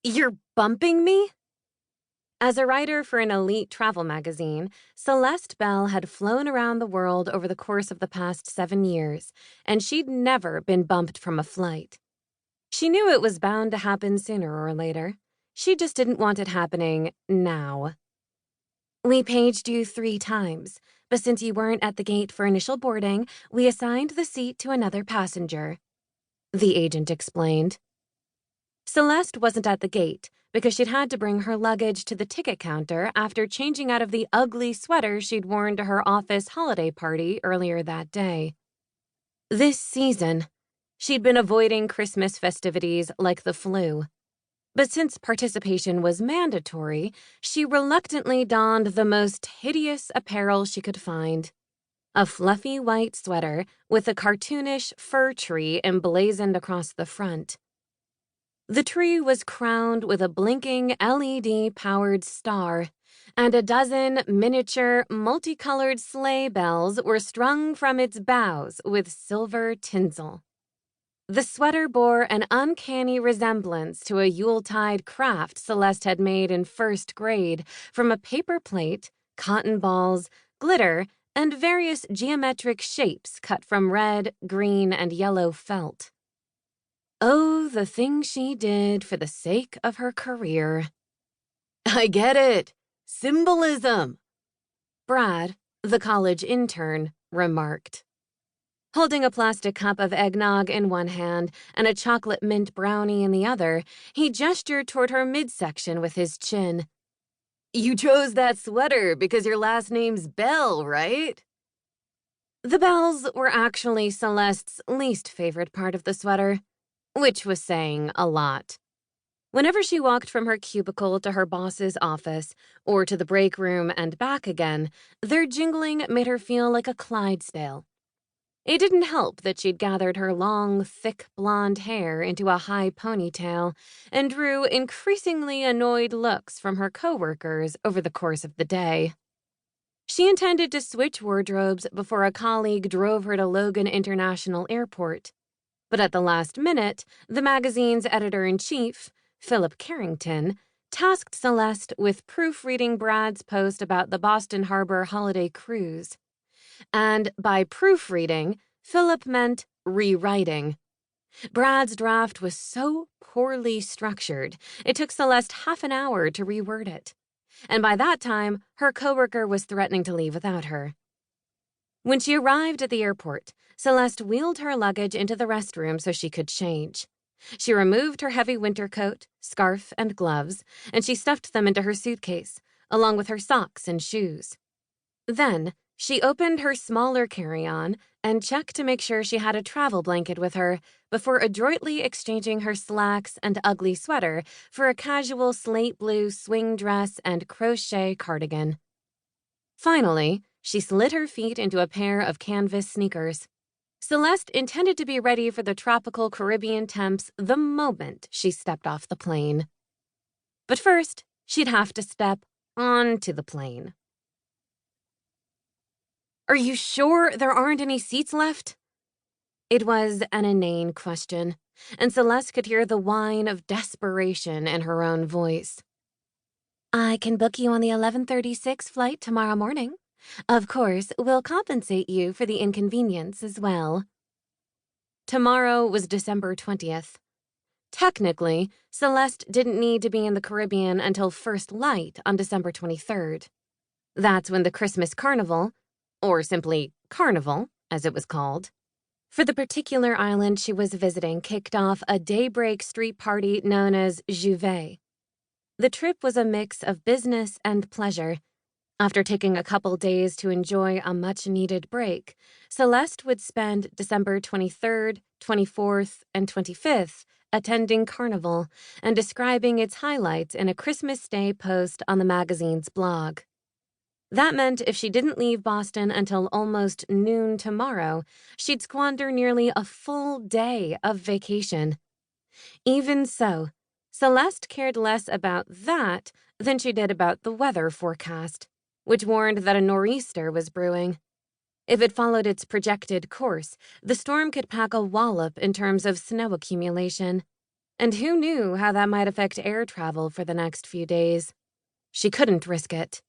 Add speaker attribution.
Speaker 1: You're bumping me? As a writer for an elite travel magazine, Celeste Bell had flown around the world over the course of the past 7 years, and she'd never been bumped from a flight. She knew it was bound to happen sooner or later. She just didn't want it happening now. We paged you 3 times, but since you weren't at the gate for initial boarding, we assigned the seat to another passenger, the agent explained. Celeste wasn't at the gate because she'd had to bring her luggage to the ticket counter after changing out of the ugly sweater she'd worn to her office holiday party earlier that day. This season, she'd been avoiding Christmas festivities like the flu. But since participation was mandatory, she reluctantly donned the most hideous apparel she could find. A fluffy white sweater with a cartoonish fir tree emblazoned across the front. The tree was crowned with a blinking LED-powered star, and a dozen miniature, multicolored sleigh bells were strung from its boughs with silver tinsel. The sweater bore an uncanny resemblance to a Yuletide craft Celeste had made in first grade from a paper plate, cotton balls, glitter, and various geometric shapes cut from red, green, and yellow felt. Oh, the things she did for the sake of her career. I get it. Symbolism, Brad, the college intern, remarked. Holding a plastic cup of eggnog in one hand and a chocolate mint brownie in the other, he gestured toward her midsection with his chin. You chose that sweater because your last name's Bell, right? The bells were actually Celeste's least favorite part of the sweater, which was saying a lot. Whenever she walked from her cubicle to her boss's office, or to the break room and back again, their jingling made her feel like a Clydesdale. It didn't help that she'd gathered her long, thick blonde hair into a high ponytail and drew increasingly annoyed looks from her coworkers over the course of the day. She intended to switch wardrobes before a colleague drove her to Logan International Airport. But at the last minute, the magazine's editor-in-chief, Philip Carrington, tasked Celeste with proofreading Brad's post about the Boston Harbor holiday cruise. And by proofreading, Philip meant rewriting. Brad's draft was so poorly structured, it took Celeste half an hour to reword it. And by that time, her coworker was threatening to leave without her. When she arrived at the airport, Celeste wheeled her luggage into the restroom so she could change. She removed her heavy winter coat, scarf, and gloves, and she stuffed them into her suitcase, along with her socks and shoes. Then, she opened her smaller carry-on and checked to make sure she had a travel blanket with her before adroitly exchanging her slacks and ugly sweater for a casual slate blue swing dress and crochet cardigan. Finally, she slid her feet into a pair of canvas sneakers. Celeste intended to be ready for the tropical Caribbean temps the moment she stepped off the plane. But first, she'd have to step onto the plane. Are you sure there aren't any seats left? It was an inane question, and Celeste could hear the whine of desperation in her own voice. I can book you on the 11:36 flight tomorrow morning. Of course, we'll compensate you for the inconvenience as well. Tomorrow was December 20th. Technically, Celeste didn't need to be in the Caribbean until first light on December 23rd. That's when the Christmas Carnival, or simply Carnival, as it was called, for the particular island she was visiting kicked off a daybreak street party known as Juvet. The trip was a mix of business and pleasure. After taking a couple days to enjoy a much-needed break, Celeste would spend December 23rd, 24th, and 25th attending Carnival and describing its highlights in a Christmas Day post on the magazine's blog. That meant if she didn't leave Boston until almost noon tomorrow, she'd squander nearly a full day of vacation. Even so, Celeste cared less about that than she did about the weather forecast, which warned that a nor'easter was brewing. If it followed its projected course, the storm could pack a wallop in terms of snow accumulation. And who knew how that might affect air travel for the next few days? She couldn't risk it.